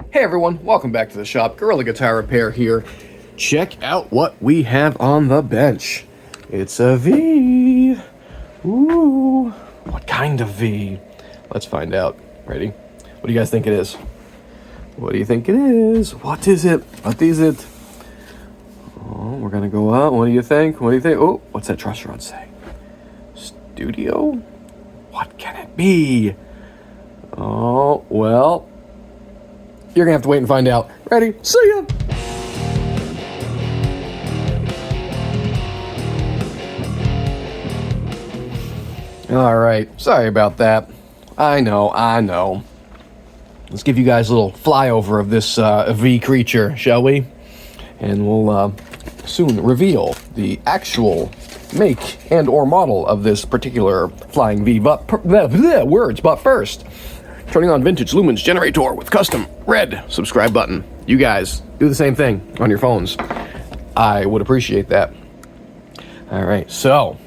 Hey everyone, welcome back to the shop. Gorilla Guitar Repair here. Check out what we have on the bench. It's a V. Ooh, what kind of V? Let's find out. Ready? What do you guys think it is? What do you think it is? What is it? What is it? Oh, we're gonna go out. What do you think? What do you think? Oh, what's that truss rod say? Studio? What can it be? Oh, well, you're gonna have to wait and find out. Ready? See ya! Alright, sorry about that. I know. Let's give you guys a little flyover of this V creature, shall we? And we'll soon reveal the actual make and or model of this particular flying V. But first, turning on Vintage Lumens Generator with custom red subscribe button. You guys do the same thing on your phones. I would appreciate that. Alright, so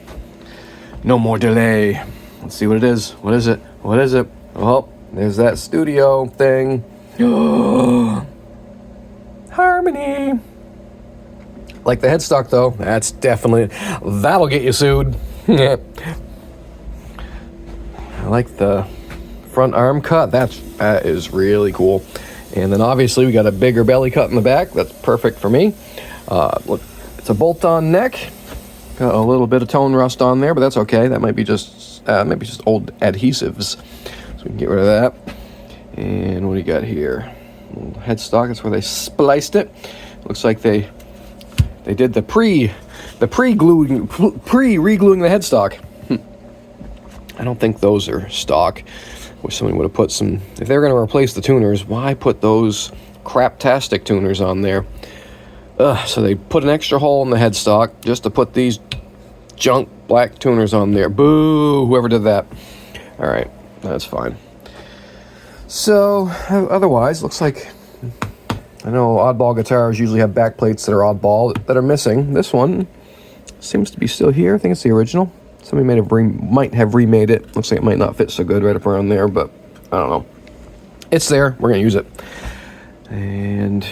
no more delay. Let's see what it is. What is it? What is it? Oh, there's that studio thing. Harmony. Like the headstock though, that'll get you sued. I like the front arm cut. That is really cool. And then obviously we got a bigger belly cut in the back. That's perfect for me. Look, it's a bolt-on neck. Got a little bit of tone rust on there, but that's okay. That might be just maybe just old adhesives. So we can get rid of that. And what do you got here? Little headstock. That's where they spliced it. Looks like they did the pre-regluing the headstock. I don't think those are stock. Wish somebody would have put some. If they're going to replace the tuners, why put those craptastic tuners on there? So they put an extra hole in the headstock just to put these junk black tuners on there. Boo! Whoever did that. All right, that's fine. So otherwise, looks like, I know oddball guitars usually have back plates that are oddball that are missing. This one seems to be still here. I think it's the original. Somebody might have remade it. Looks like it might not fit so good right up around there, but I don't know. It's there. We're gonna use it. And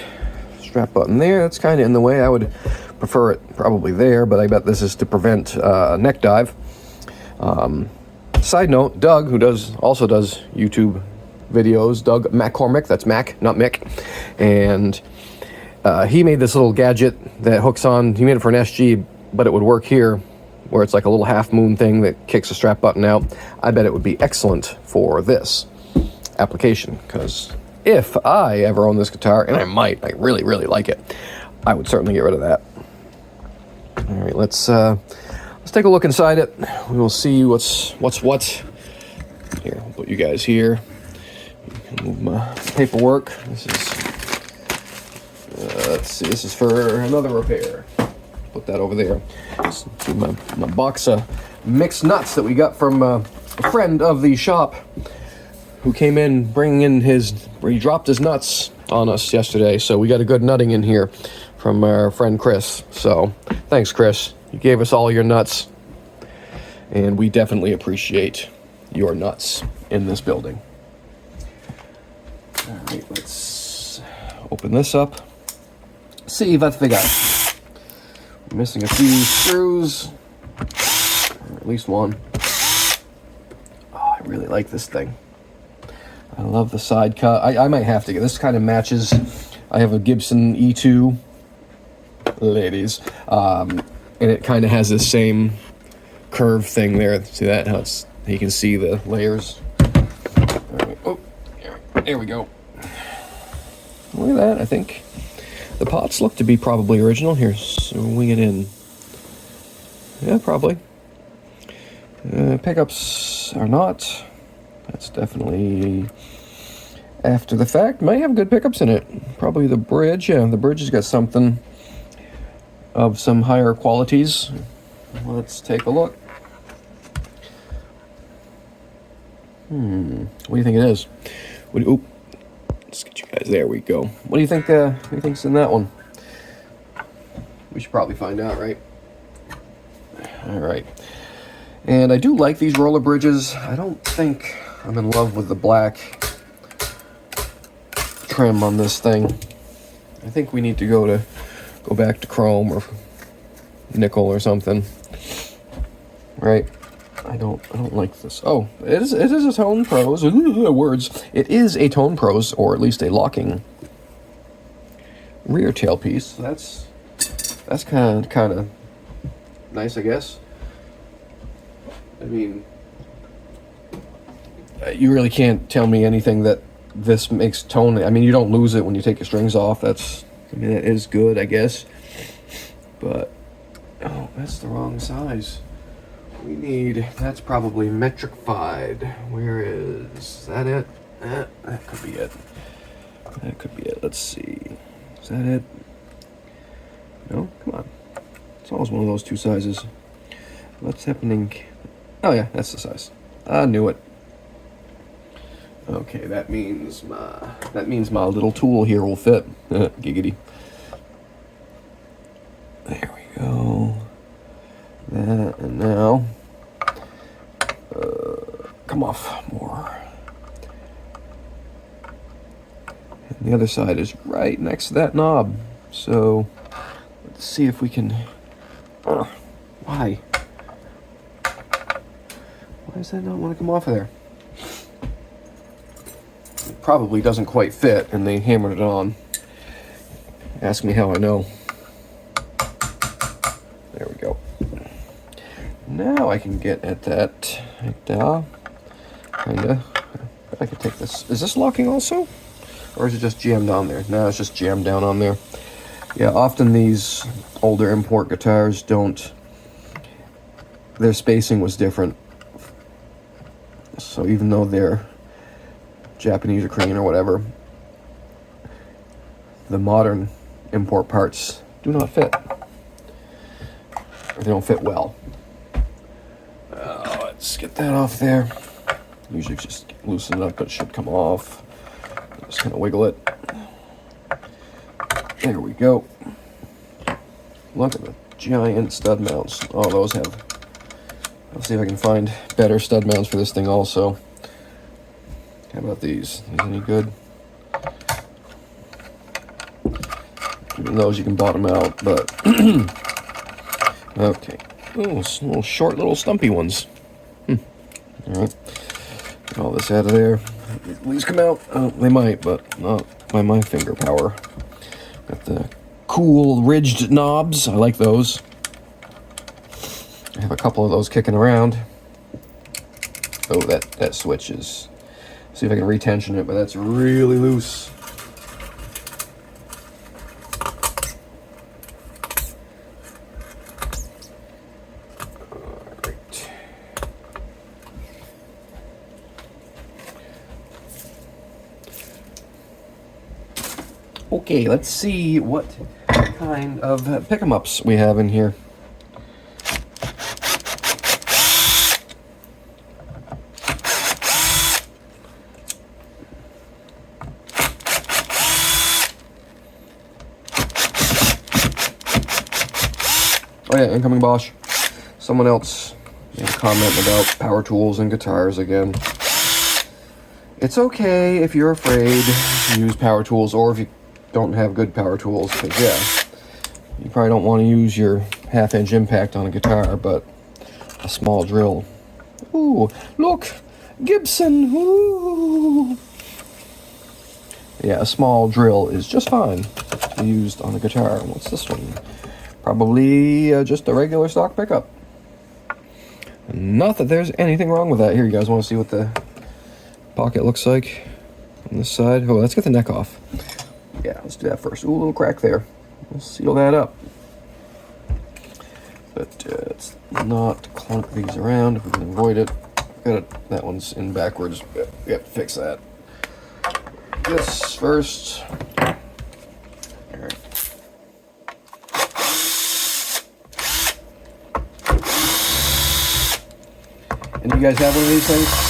strap button there. That's kind of in the way. I would prefer it probably there, but I bet this is to prevent neck dive. Side note: Doug, who also does YouTube videos, Doug McCormick, that's Mac, not Mick, and he made this little gadget that hooks on. He made it for an SG, but it would work here, where it's like a little half moon thing that kicks the strap button out. I bet it would be excellent for this application, because if I ever own this guitar, and I might, I really, really like it, I would certainly get rid of that. All right, let's take a look inside it. We will see what's what. Here, I'll put you guys here. You can move my paperwork. This is, let's see, this is for another repair. Put that over there. See my box of mixed nuts that we got from a friend of the shop who came in he dropped his nuts on us yesterday. So we got a good nutting in here from our friend Chris. So thanks, Chris. You gave us all your nuts, and we definitely appreciate your nuts in this building. All right, let's open this up. See what we got. We're missing a few screws, or at least one. Oh, I really like this thing. I love the side cut. I might have to get this. Kind of matches. I have a Gibson E2, ladies, and it kind of has this same curve thing there. See that? How you can see the layers. All right. Oh, there we go. Look at that. I think the pots look to be probably original. Here, swing it in. Yeah, probably. Pickups are not. That's definitely after the fact. Might have good pickups in it. Probably the bridge. Yeah, the bridge has got something of some higher qualities. Let's take a look. What do you think it is? Let's get you guys. There we go. What do you think? What do you think's in that one? We should probably find out, right? All right. And I do like these roller bridges. I don't think I'm in love with the black trim on this thing. I think we need to go back to chrome or nickel or something. Right? I don't like this. Oh, it is a Tone Pros. Words. It is a Tone Pros, or at least a locking rear tailpiece. That's kind of nice, I guess. I mean, you really can't tell me anything that this makes tone. I mean, you don't lose it when you take your strings off. That is good, I guess. But oh, that's the wrong size. That's probably metrified. Where is that? It? That could be it. That could be it. Let's see. Is that it? No, come on. It's always one of those two sizes. What's happening? Oh yeah, that's the size. I knew it. Okay, that means my little tool here will fit. Giggity. There we go. That, and now come off more. And the other side is right next to that knob. So let's see if we can. Why does that not want to come off of there? It probably doesn't quite fit, and they hammered it on. Ask me how I know. There we go. Now I can get at that. Kinda. I can take this. Is this locking also? Or is it just jammed on there? No, it's just jammed down on there. Yeah, often these older import guitars don't. Their spacing was different. So even though they're Japanese or Korean or whatever, the modern import parts do not fit. Or they don't fit well. Let's get that off there. Usually just loosen it up, but it should come off. Just kind of wiggle it. There we go. Look at the giant stud mounts. Oh, those have. Let's see if I can find better stud mounts for this thing also. How about these? These any good? Even those you can bottom out, but okay. Oh, little short, little stumpy ones. All right. Get all this out of there. These come out. Oh, they might, but not by my finger power. Got the cool ridged knobs. I like those. I have a couple of those kicking around. Oh, that switch is. See if I can retension it, but that's really loose. Alright. Okay, let's see what kind of pick-em-ups we have in here. Oh yeah, incoming Bosch. Someone else made a comment about power tools and guitars again. It's okay if you're afraid to use power tools, or if you don't have good power tools, because yeah, you probably don't want to use your half-inch impact on a guitar, but a small drill. Ooh, look! Gibson! Ooh! Yeah, a small drill is just fine to be used on a guitar. What's this one? Probably just a regular stock pickup. Not that there's anything wrong with that. Here, you guys want to see what the pocket looks like on this side? Oh, let's get the neck off. Yeah, let's do that first. Ooh, a little crack there. We'll seal that up. But let's not clunk these around if we can avoid it. Got it. That one's in backwards. We have to fix that. This first. And you guys have one of these things?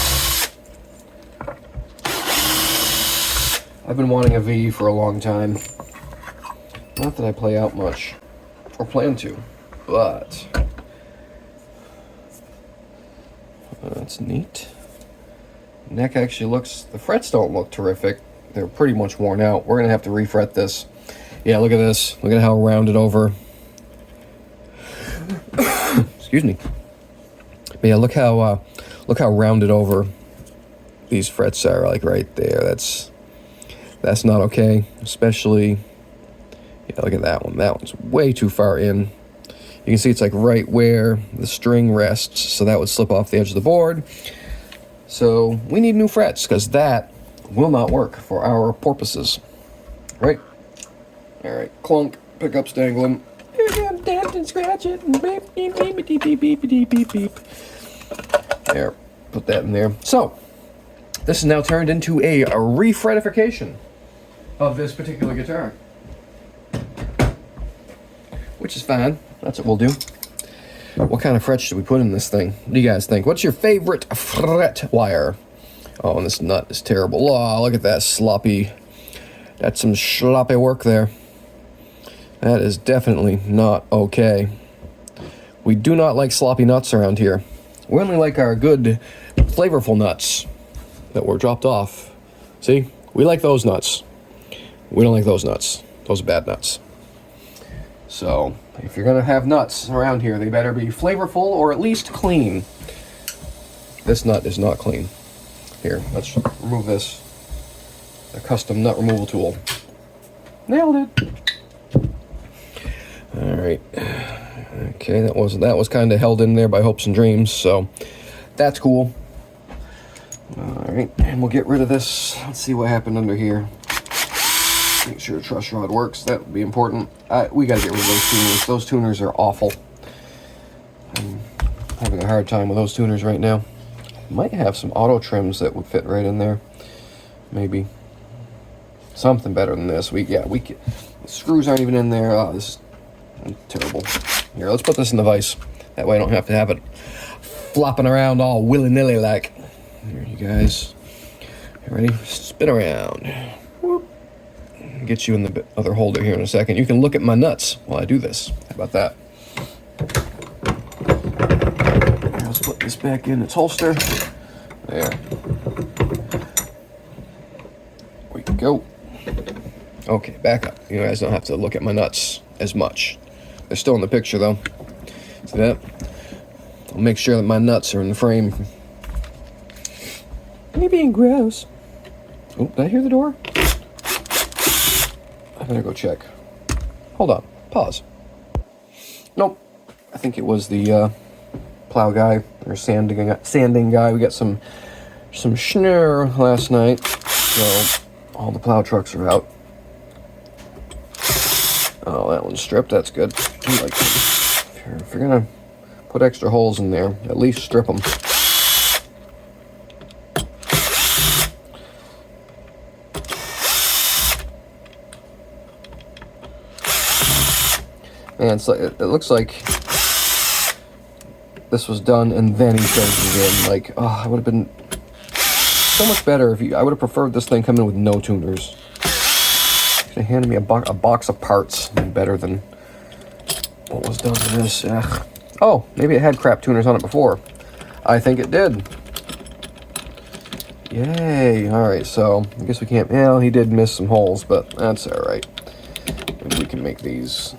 I've been wanting a V for a long time. Not that I play out much, or plan to, but that's neat. Neck actually looks, the frets don't look terrific, they're pretty much worn out. We're gonna have to refret this. Yeah, look at this. Look at how rounded over. Excuse me. But yeah, look how rounded over these frets are, like right there. That's not okay. Especially, yeah, look at that one. That one's way too far in. You can see it's like right where the string rests, so that would slip off the edge of the board. So we need new frets, because that will not work for our purposes. Right? Alright, clunk, pickups dangling. Dance and scratch it, and beep, beep, beep, beep, beep, beep, beep, beep, beep. There, put that in there. So, this is now turned into a refretification of this particular guitar. Which is fine. That's what we'll do. What kind of frets should we put in this thing? What do you guys think? What's your favorite fret wire? Oh, and this nut is terrible. Oh, look at that sloppy. That's some sloppy work there. That is definitely not okay. We do not like sloppy nuts around here. We only like our good, flavorful nuts that were dropped off. See? We like those nuts. We don't like those nuts. Those are bad nuts. So, if you're gonna have nuts around here, they better be flavorful or at least clean. This nut is not clean. Here, let's remove this. A custom nut removal tool. Nailed it. All right. Okay, that was kind of held in there by hopes and dreams, so that's cool. All right, and we'll get rid of this. Let's see what happened under here. Make sure the truss rod works. That would be important. We got to get rid of those tuners. Those tuners are awful. I'm having a hard time with those tuners right now. Might have some auto trims that would fit right in there. Maybe. Something better than this. The screws aren't even in there. Oh, this is terrible. Here, let's put this in the vise. That way I don't have to have it flopping around all willy-nilly like. Here, you guys. You ready? Spin around. Whoop. Get you in the other holder here in a second. You can look at my nuts while I do this. How about that? Let's put this back in its holster. There. We go. Okay, back up. You guys don't have to look at my nuts as much. They're still in the picture though. See that? I'll make sure that my nuts are in the frame. You're being gross. Oh, did I hear the door? I better go check. Hold on. Pause. Nope. I think it was the plow guy or sanding guy. We got some schnurr last night, so all the plow trucks are out. Oh, that one's stripped. That's good. Like, if you're gonna put extra holes in there, at least strip them. Man, it looks like this was done and then he filled it in. Like, oh, it would have been so much better if I would have preferred this thing come in with no tuners. Could have handed me a box of parts. Better than what was done to this. Ugh. Oh, maybe it had crap tuners on it before. I think it did. Yay. Alright, so I guess we can't. Well, he did miss some holes, but that's alright. Maybe we can make these.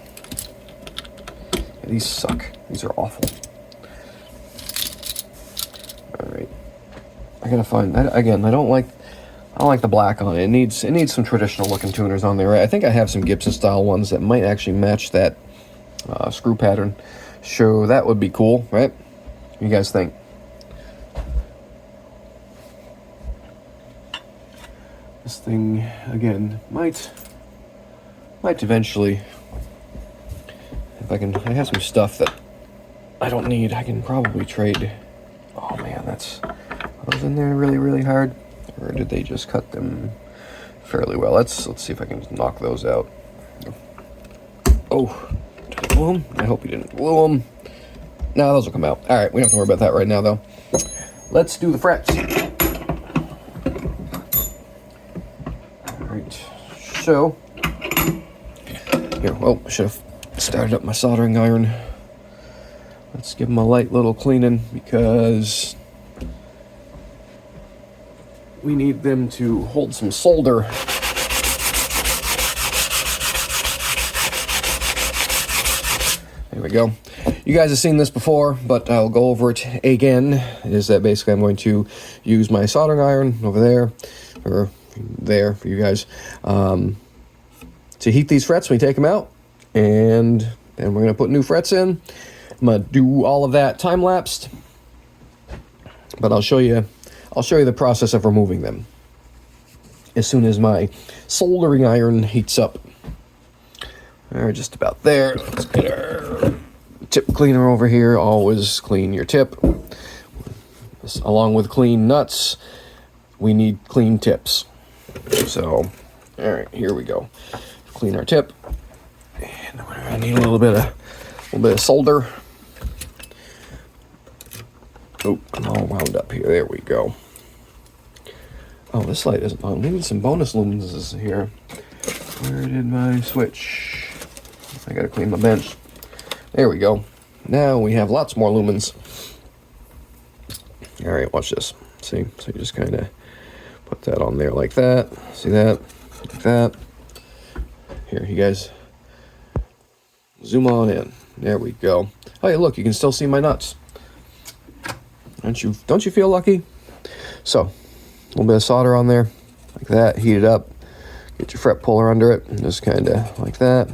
These suck. These are awful. Alright. I gotta find that again. I don't like the black on it. It needs some traditional looking tuners on there. Right? I think I have some Gibson style ones that might actually match that screw pattern. So that would be cool, right? What do you guys think? This thing again might eventually. If I have some stuff that I don't need, I can probably trade. Oh man, are those in there really, really hard? Or did they just cut them fairly well? Let's see if I can knock those out. Oh, did I blow them? I hope you didn't blow them. No, those will come out. Alright, we don't have to worry about that right now though. Let's do the frets. Alright, so here, well, I should have started up my soldering iron. Let's give them a light little cleaning because we need them to hold some solder. There we go. You guys have seen this before, but I'll go over it again. Is that basically I'm going to use my soldering iron over there, or there for you guys, to heat these frets when we take them out, and then we're going to put new frets in. I'm going to do all of that time-lapsed, but I'll show you the process of removing them as soon as my soldering iron heats up. All right, just about there. Let's get our tip cleaner over here. Always clean your tip. Along with clean nuts, we need clean tips. So, all right, here we go. Clean our tip, and we're gonna need a little bit of solder. Oh, I'm all wound up here. There we go. Oh, this light isn't on. We need some bonus lumens here. Where did my switch? I gotta clean my bench. There we go. Now we have lots more lumens. All right, watch this. See? So you just kind of put that on there like that. See that? Like that. Here, you guys. Zoom on in. There we go. Oh, yeah, look, you can still see my nuts. Don't you feel lucky? So, a little bit of solder on there, like that. Heat it up. Get your fret puller under it, and just kind of like that.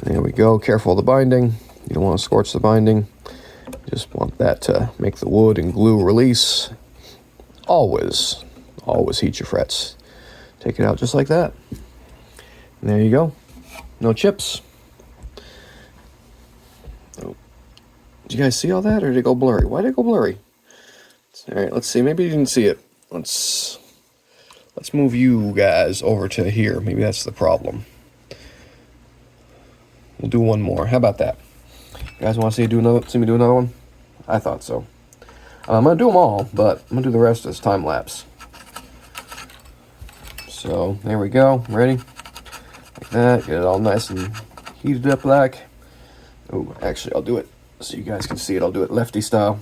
There we go. Careful of the binding. You don't want to scorch the binding. You just want that to make the wood and glue release. Always heat your frets. Take it out just like that. And there you go. No chips. Oh. Did you guys see all that, or did it go blurry? Why did it go blurry? All right, let's see. Maybe you didn't see it. Let's move you guys over to here. Maybe that's the problem. We'll do one more. How about that? You guys want to see me do another one? I thought so. I'm gonna do them all, but I'm gonna do the rest as time lapse. So there we go. Ready? Like that. Get it all nice and heated up like. Oh, actually, I'll do it so you guys can see it. I'll do it lefty style.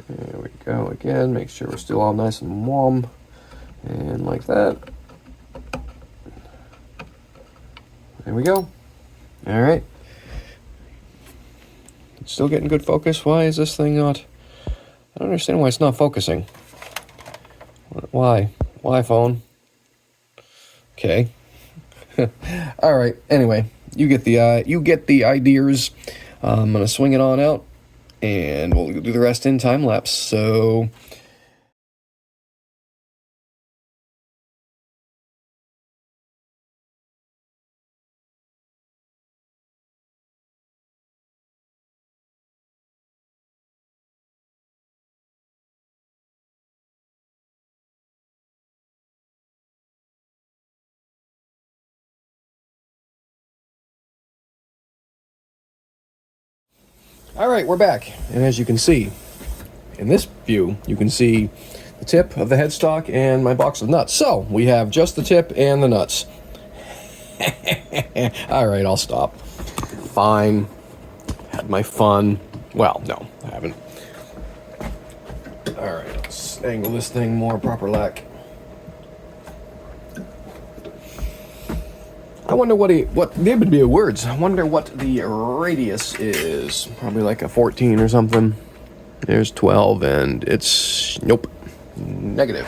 There we go. Again, make sure we're still all nice and warm, and like that. There we go. All right. It's still getting good focus. Why is this thing not? I don't understand why it's not focusing. Why? Why, phone? Okay. All right. Anyway, you get the ideas. I'm gonna swing it on out, and we'll do the rest in time lapse. So. All right, we're back, and as you can see, in this view, you can see the tip of the headstock and my box of nuts. So, we have just the tip and the nuts. All right, I'll stop. Fine. Had my fun. Well, no, I haven't. All right, let's angle this thing more proper like. I wonder what there would be words. I wonder what the radius is. Probably like a 14 or something. There's 12, and it's nope, negative.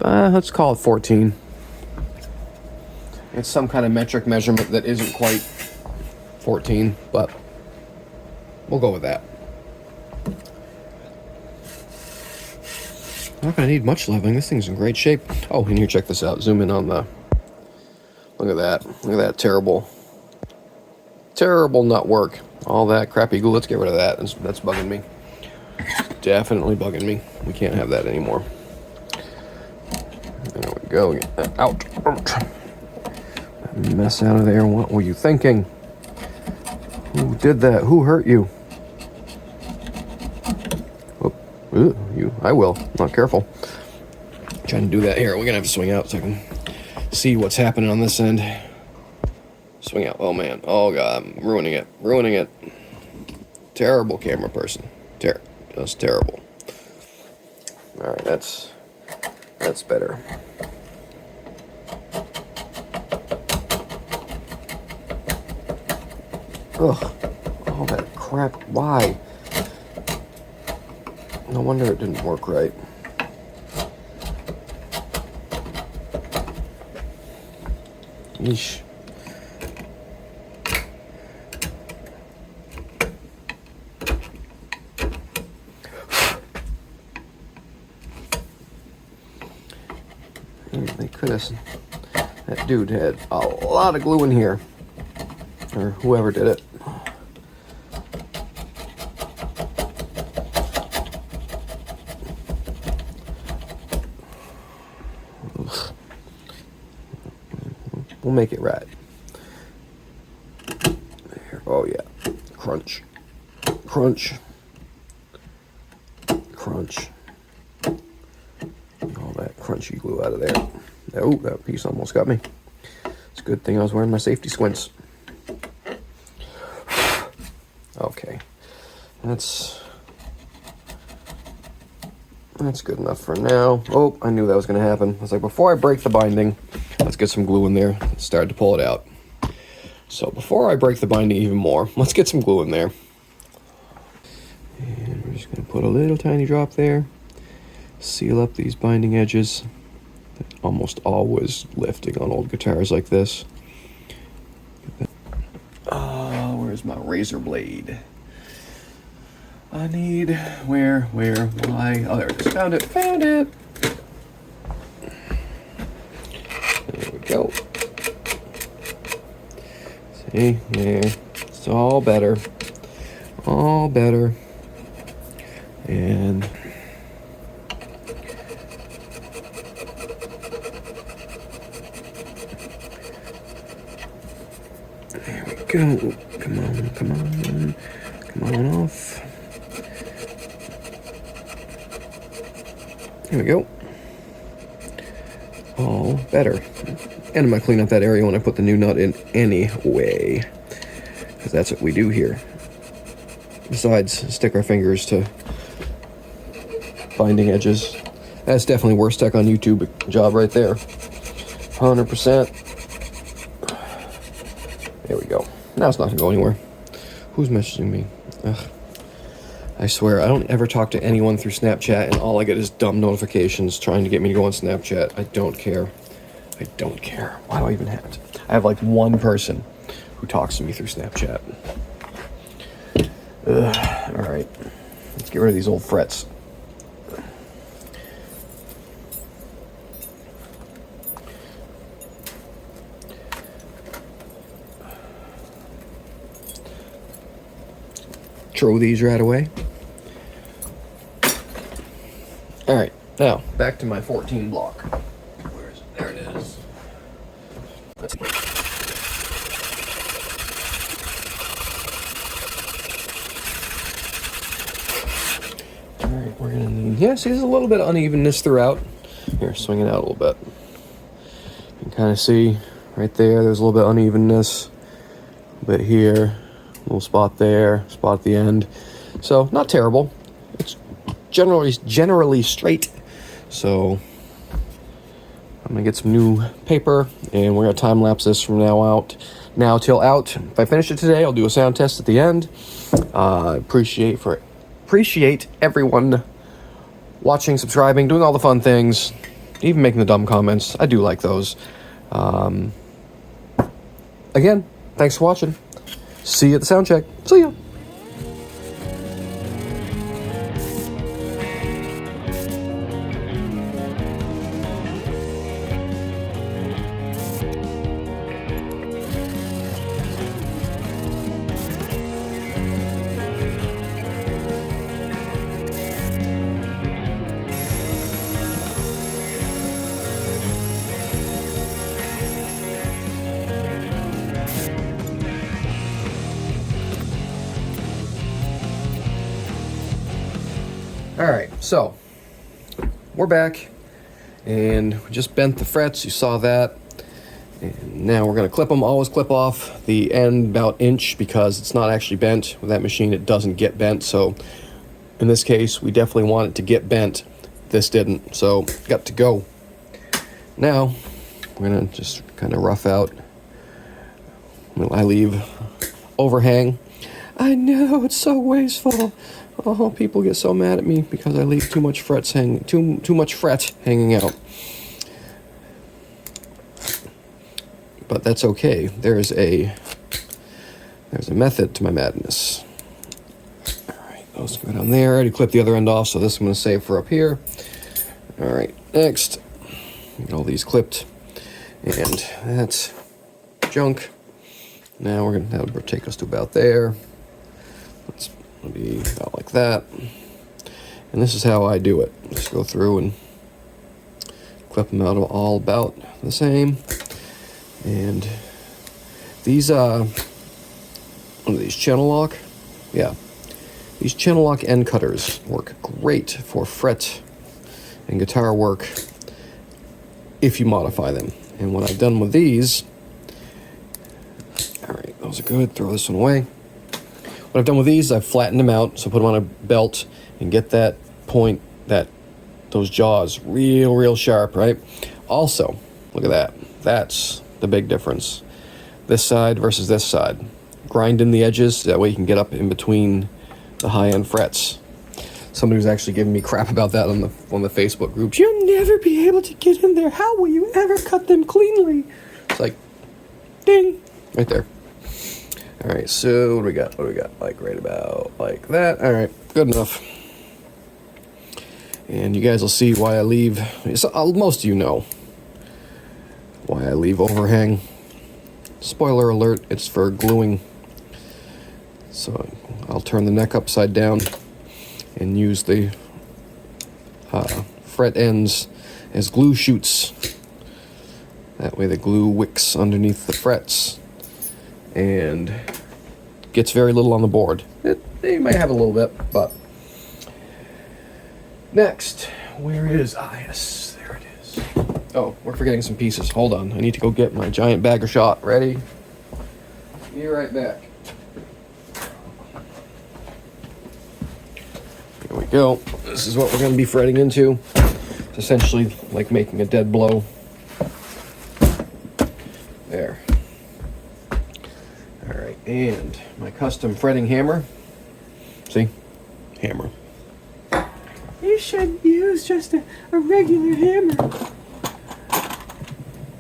Let's call it 14. It's some kind of metric measurement that isn't quite 14, but we'll go with that. I'm not gonna need much leveling. This thing's in great shape. Oh, and here, check this out. Zoom in on the. Look at that. Look at that terrible nut work. All that crappy glue. Let's get rid of that. That's bugging me. Definitely bugging me. We can't have that anymore. There we go. Get that out. Mess out of there. What were you thinking? Who did that? Who hurt you? Ooh, I will. I'm not careful. Trying to do that here. We're gonna have to swing out so I can see what's happening on this end. Swing out. Oh man. Oh god. I'm ruining it. Terrible camera person. Just terrible. All right, that's better. Ugh, all that crap. Why? No wonder it didn't work right. Yeesh. They could have. That dude had a lot of glue in here. Or whoever did it. We'll make it right. There. Oh yeah. Crunch. Crunch. Crunch. All that crunchy glue out of there. Oh, that piece almost got me. It's a good thing I was wearing my safety squints. Okay. That's good enough for now. Oh, I knew that was going to happen. I was like, before I break the binding, let's get some glue in there. It started to pull it out. So before I break the binding even more, let's get some glue in there. And we're just going to put a little tiny drop there. Seal up these binding edges. Almost always lifting on old guitars like this. Oh, where's my razor blade? I need, where, why? Oh, there it is. Found it. There we go. See, there. It's all better. And there we go. Come on off. There we go. All better. And I'm going to clean up that area when I put the new nut in anyway. Because that's what we do here. Besides, stick our fingers to binding edges. That's definitely worst tech on YouTube job right there. 100%. There we go. Now it's not going to go anywhere. Who's messaging me? Ugh. I swear, I don't ever talk to anyone through Snapchat, and all I get is dumb notifications trying to get me to go on Snapchat. I don't care. Why do I even have it? I have like one person who talks to me through Snapchat. Ugh. All right. Let's get rid of these old frets. Throw these right away. All right, now back to my 14 block. Where is it? There it is. Let's see. All right, we're gonna need. Yeah, see, there's a little bit of unevenness throughout. Here, swing it out a little bit. You can kind of see right there. There's a little bit of unevenness. A bit here. Little spot there, spot at the end. So not terrible. It's generally straight. So I'm gonna get some new paper and we're gonna time lapse this from now till out. If I finish it today, I'll do a sound test at the end. Appreciate everyone watching, subscribing, doing all the fun things, even making the dumb comments. I do like those. Again, thanks for watching. See you at the sound check. See ya. All right, so we're back and we just bent the frets. You saw that. And now we're going to clip them. Always clip off the end about inch because it's not actually bent. With that machine, it doesn't get bent. So in this case, we definitely want it to get bent. This didn't, so got to go. Now we're going to just kind of rough out. I leave overhang. I know, it's so wasteful. Oh, people get so mad at me because I leave too much fret hanging out. But that's okay. There's a method to my madness. All right, those go down there. I already clipped the other end off, so this I'm going to save for up here. All right, next, get all these clipped, and that's junk. Now we're going to have it take us to about there. Let's be about like that. And this is how I do it. Just go through and clip them out all about the same. And these, what are these, channel lock? Yeah. These channel lock end cutters work great for fret and guitar work if you modify them. And what I've done with these, all right, those are good. Throw this one away. What I've done with these, I've flattened them out, so put them on a belt and get that point, those jaws real sharp, right? Also, look at that. That's the big difference. This side versus this side. Grind in the edges, that way you can get up in between the high-end frets. Somebody was actually giving me crap about that on the Facebook groups. You'll never be able to get in there. How will you ever cut them cleanly? It's like, ding, right there. All right, so what do we got? Like right about like that. All right, good enough. And you guys will see why I leave. Most of you know why I leave overhang. Spoiler alert, it's for gluing. So I'll turn the neck upside down and use the fret ends as glue chutes. That way the glue wicks underneath the frets and gets very little on the board. They might have a little bit, but... Next, where is... yes, there it is. Oh, we're forgetting some pieces. Hold on, I need to go get my giant bagger shot. Ready? Be right back. Here we go. This is what we're going to be fretting into. It's essentially like making a dead blow. There. Alright, and my custom fretting hammer. See? Hammer. You should use just a regular hammer.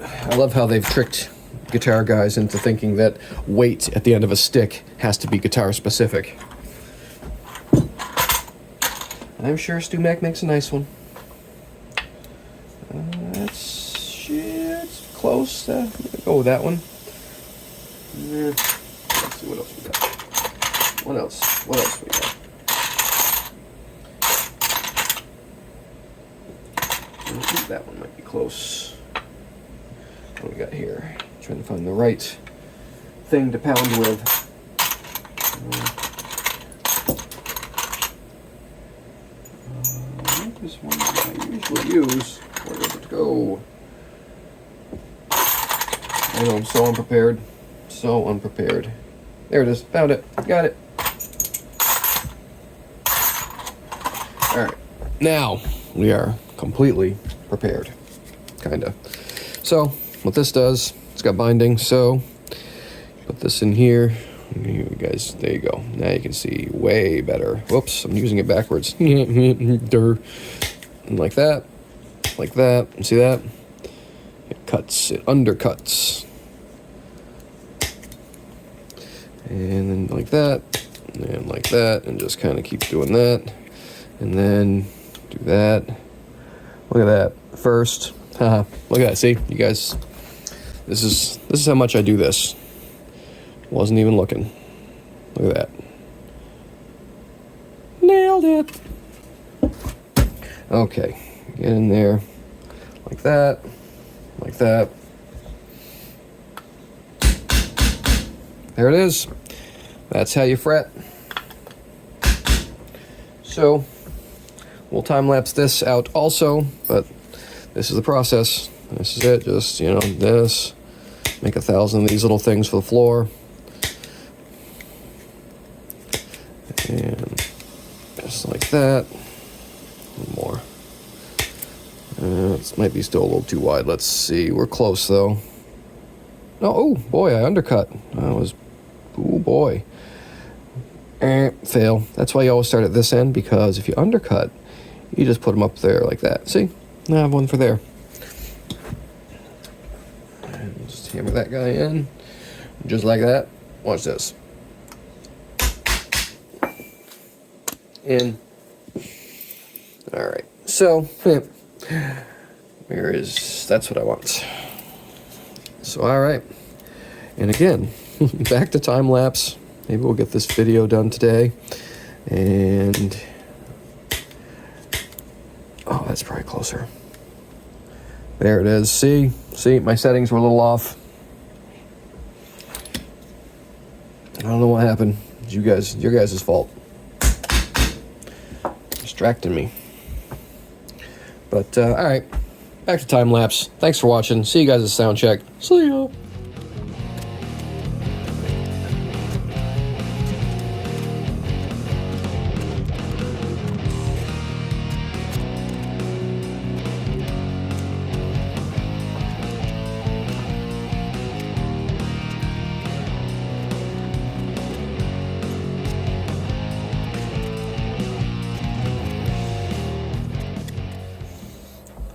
I love how they've tricked guitar guys into thinking that weight at the end of a stick has to be guitar specific. I'm sure Stu Mac makes a nice one. It's close. Go with that one. Let's see what else we got. What else we got? I think that one might be close. What do we got here? Trying to find the right thing to pound with. This one I usually use. Where does it go? I know, I'm so unprepared. So unprepared. There it is. Found it. Got it. Alright. Now, we are completely prepared. Kinda. So, what this does, it's got binding, so put this in here. You guys, there you go. Now you can see way better. Whoops, I'm using it backwards. And like that. Like that. See that? It cuts, it undercuts. And then like that. And like that. And just kind of keep doing that. And then do that. Look at that. First. Haha. Look at that. See? You guys. This is how much I do this. Wasn't even looking. Look at that. Nailed it. Okay. Get in there. Like that. Like that. There it is. That's how you fret. So, we'll time-lapse this out also, but this is the process. This is it. Just, this, Make 1,000 of these little things for the floor. And just like that. One more. This might be still a little too wide. Let's see. We're close, though. Oh, boy, I undercut. Oh, boy. Fail. That's why you always start at this end, because if you undercut, you just put them up there like that. See? I have one for there. And just hammer that guy in. Just like that. Watch this. In. Alright. So, that's what I want. So, alright. And again, back to time lapse. Maybe we'll get this video done today. And oh, that's probably closer. There it is. See, my settings were a little off. I don't know what happened. It's your guys' fault. Distracting me. But all right, back to time lapse. Thanks for watching. See you guys at sound check. See ya.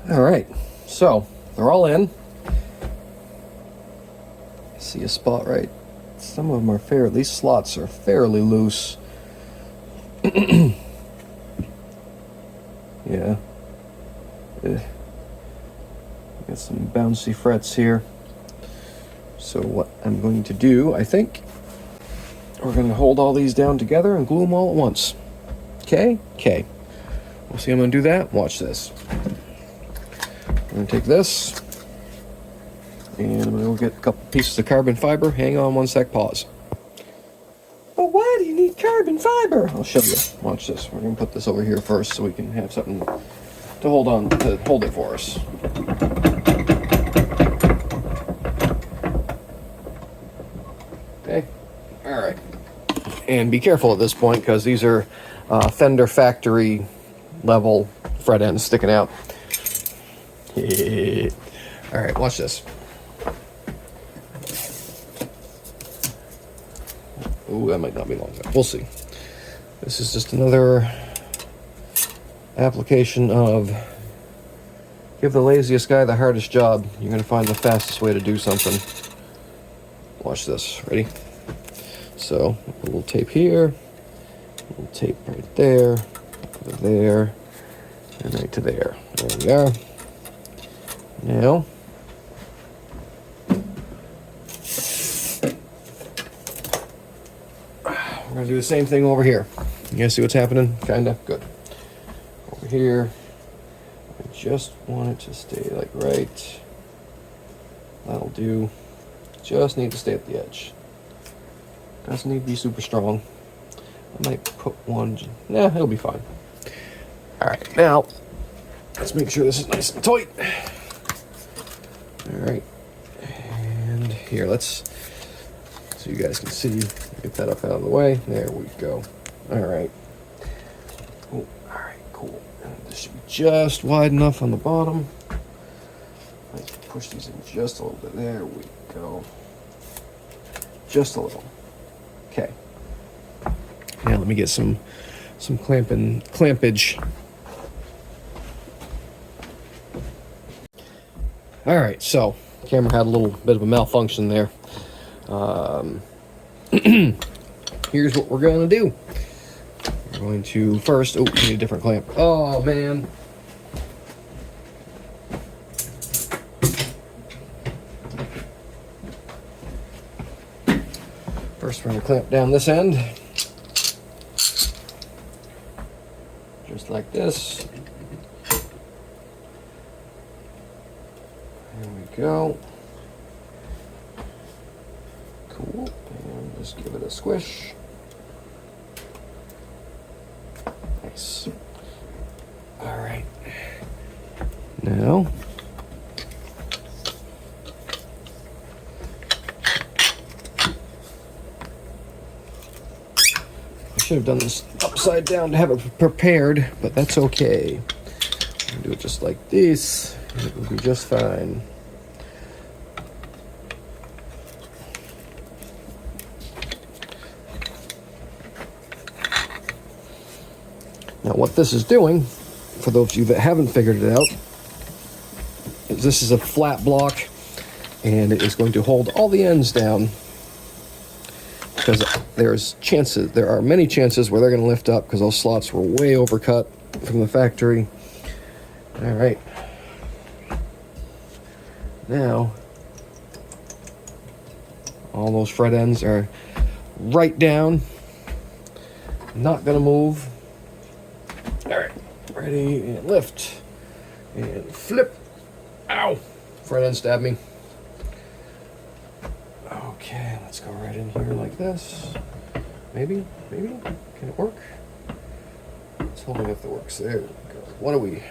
All right, so they're all in. See a spot right. Some of them are fair. These slots are fairly loose. Yeah. Got some bouncy frets here. So what I'm going to do, I think, we're going to hold all these down together and glue them all at once. Okay? Okay. We'll see how I'm going to do that. Watch this. I'm going to take this, and I'm going to go get a couple pieces of carbon fiber. Hang on one sec, pause. But why do you need carbon fiber? I'll show you. Watch this. We're going to put this over here first so we can have something to hold it for us. Okay. All right. And be careful at this point, because these are Fender factory level fret ends sticking out. All right, watch this. Oh, that might not be long enough. We'll see. This is just another application of give the laziest guy the hardest job. You're going to find the fastest way to do something. Watch this. Ready? So, a little tape here, a little tape right there, and right to there. There we are. Now, we're going to do the same thing over here. You guys see what's happening? Kinda? Good. Over here, I just want it to stay like right. That'll do. Just need to stay at the edge. Doesn't need to be super strong. I might put one. Nah, it'll be fine. Alright, now, let's make sure this is nice and tight. Alright, and here, so you guys can see, get that up out of the way. There we go. Alright. Oh, alright, cool. And this should be just wide enough on the bottom. Let's push these in just a little bit. There we go. Just a little. Okay. Now let me get some clampage. All right, so camera had a little bit of a malfunction there. Here's what we're going to do. We're going to first, we need a different clamp. Oh, man. First, we're going to clamp down this end. Just like this. There we go. Cool. And just give it a squish. Nice. All right. Now, should have done this upside down to have it prepared, but that's okay. I'll do it just like this, and it will be just fine. Now what this is doing, for those of you that haven't figured it out, is this is a flat block, and it is going to hold all the ends down, because there are many chances where they're going to lift up because those slots were way overcut from the factory. All right. Now, all those fret ends are right down, not going to move. All right, ready, and lift, and flip. Ow, front end stabbed me. Okay, let's go right in here like this. Maybe, can it work? Let's hold it if it works. There we go. What do we?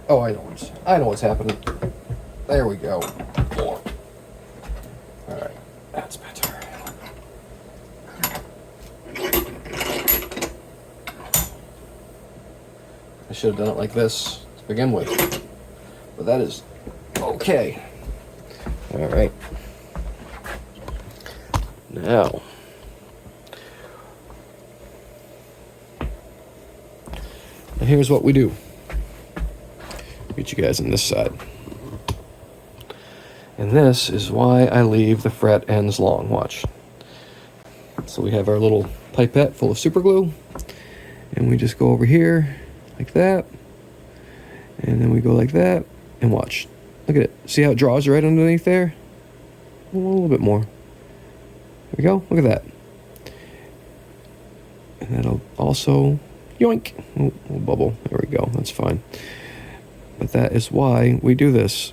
Oh, I know what's happening. There we go. All right, that's better. I should have done it like this to begin with, but that is okay. All right. Now, here's what we do. Get you guys on this side. And this is why I leave the fret ends long. Watch. So we have our little pipette full of super glue, and we just go over here like that, and then we go like that, and watch. Look at it. See how it draws right underneath there? A little bit more. There we go. Look at that. And that'll also, yoink, little bubble. There we go. That's fine. But that is why we do this.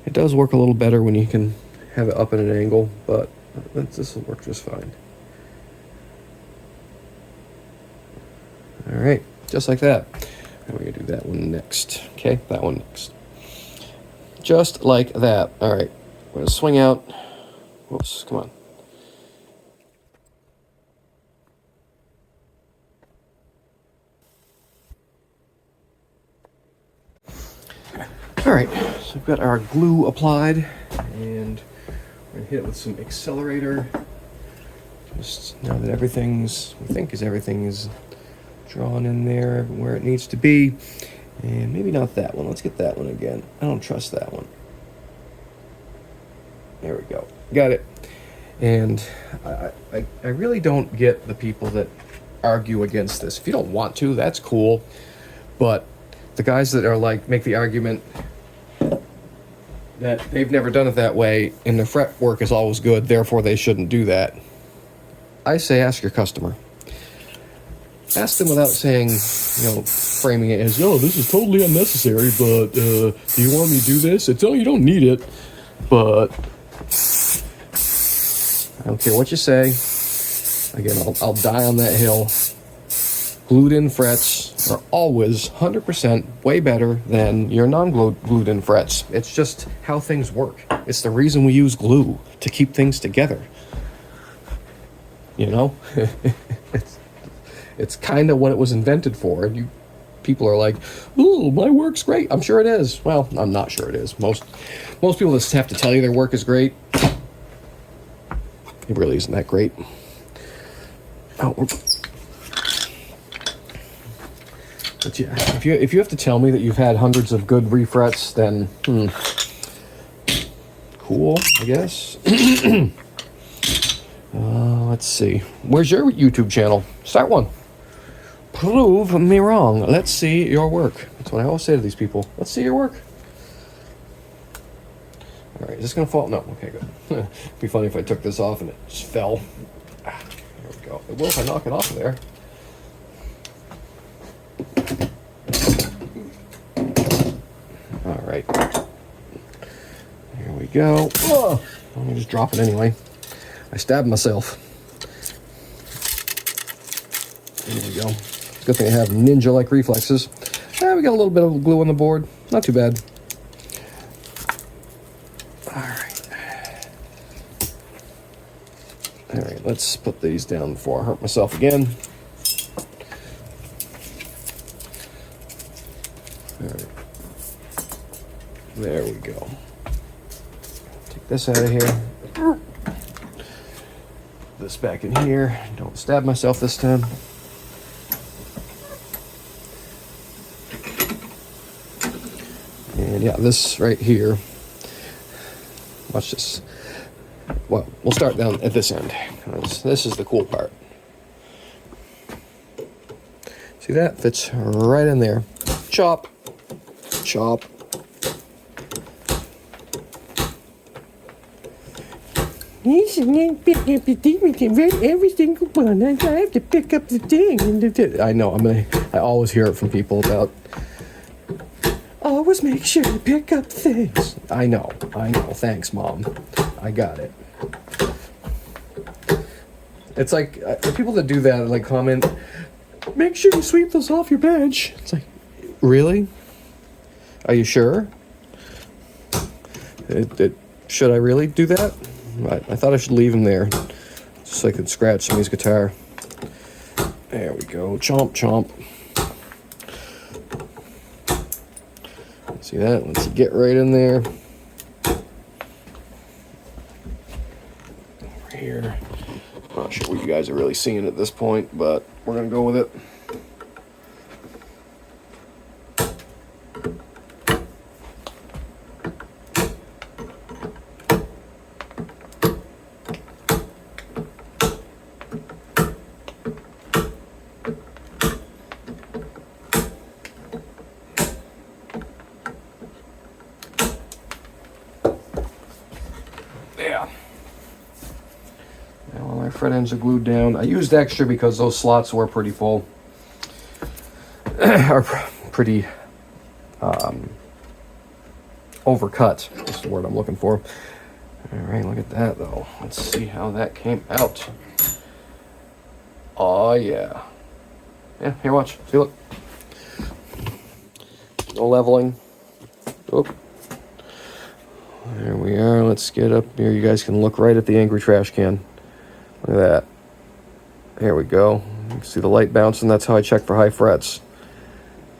It does work a little better when you can have it up at an angle, but this will work just fine. All right, just like that. And we're gonna do that one next. Okay, that one next. Just like that. All right, we're gonna swing out. Whoops, come on. All right, so we've got our glue applied, and we're gonna hit it with some accelerator. Just now that everything is drawn in there where it needs to be. And maybe not that one. Let's get that one again. I don't trust that one. There we go. Got it. And I really don't get the people that argue against this. If you don't want to, that's cool. But the guys that are like, make the argument that they've never done it that way and their fret work is always good, therefore they shouldn't do that. I say ask your customer. Ask them without saying, framing it as, this is totally unnecessary, but do you want me to do this? It's, you don't need it, but I don't care what you say. Again, I'll die on that hill. Glued in frets are always 100% way better than your non-glued in frets. It's just how things work. It's the reason we use glue, to keep things together. It's kind of what it was invented for, and people are like, "Oh, my work's great." I'm sure it is. Well, I'm not sure it is. Most people just have to tell you their work is great. It really isn't that great. Oh, but yeah, if you have to tell me that you've had hundreds of good refrets, then cool, I guess. Let's see. Where's your YouTube channel? Start one. Prove me wrong. Let's see your work. That's what I always say to these people. Let's see your work. All right, is this gonna fall? No. Okay, good. It'd be funny if I took this off and it just fell. There we go. It will if I knock it off of there. All right. Here we go. Oh, let me just drop it anyway. I stabbed myself. There we go. Good thing I have ninja-like reflexes. We got a little bit of glue on the board. Not too bad. All right. All right, let's put these down before I hurt myself again. All right. There we go. Take this out of here. This back in here. Don't stab myself this time. And yeah, this right here. Watch this. Well, we'll start down at this end. This is the cool part. See that? Fits right in there. Chop. Chop. Every single one. I have to pick up the thing. I know. I always hear it from people about. Always make sure you pick up things. I know. Thanks, Mom. I got it. It's like the people that do that like comment, make sure you sweep those off your bench. It's like, really? Are you sure? Should I really do that? I thought I should leave him there, just so I could scratch somebody's guitar. There we go. Chomp, chomp. See that? Let's get right in there. Over here. I'm not sure what you guys are really seeing at this point, but we're gonna go with it. Yeah. Now all my fret ends are glued down. I used extra because those slots were pretty full. Are pretty overcut. That's the word I'm looking for. All right, look at that though. Let's see how that came out. Oh yeah. Yeah, here, watch. See, look. No leveling. Oop. There we are. Let's get up here. You guys can look right at the angry trash can. Look at that. There we go. You can see the light bouncing. That's how I check for high frets.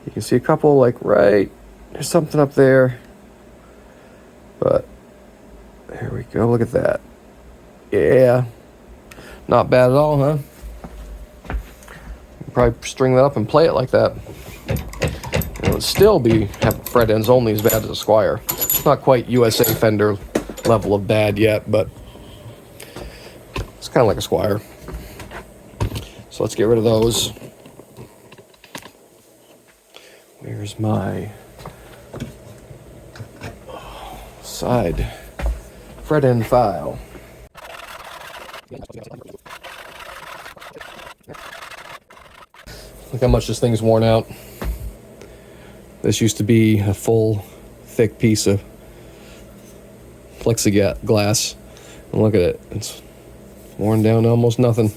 You can see a couple like right. There's something up there. But there we go. Look at that. Yeah. Not bad at all, huh? You can probably string that up and play it like that. It would still have fret ends only as bad as a Squier. It's not quite USA Fender level of bad yet, but it's kind of like a Squier. So let's get rid of those. Where's my side fret end file? Look how much this thing's worn out. This used to be a full, thick piece of plexiglass. And look at it. It's worn down to almost nothing.